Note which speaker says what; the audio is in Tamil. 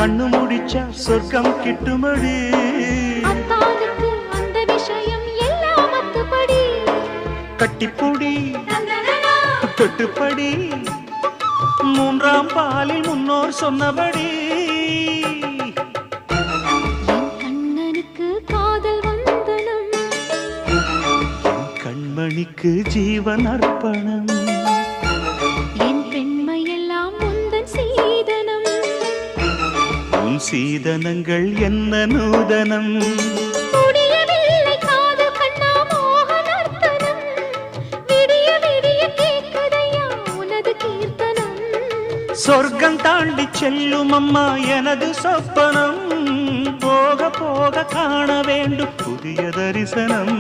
Speaker 1: கண்ணு முடிச்சா சொர்க்கம் கிட்டுமடி.
Speaker 2: அத்தானுக்கு அந்த விஷயம் எல்லாம் அத்துப்படி.
Speaker 1: கட்டிப்பொடி தொட்டுப்படி மூன்றாம் பாலில் முன்னோர் சொன்னபடி.
Speaker 2: என் கண்ணனுக்கு காதல் வந்தனம்,
Speaker 1: என் கண்மணிக்கு ஜீவன் அர்ப்பணம்.
Speaker 2: என் பெண்மையெல்லாம் முந்தன் சீதனம்.
Speaker 1: உன் சீதனங்கள் என்ன நூதனம்.
Speaker 2: முடியவில்லை காதல் கண்ணா மோக நர்த்தனம். விடிய விடிய கேட்குதையா உனது கீர்த்தனம்.
Speaker 1: சொர்க்கம் தாண்டி செல்லும் அம்மா எனது சொப்பனம். போக போக காண வேண்டும் புதிய தரிசனம்.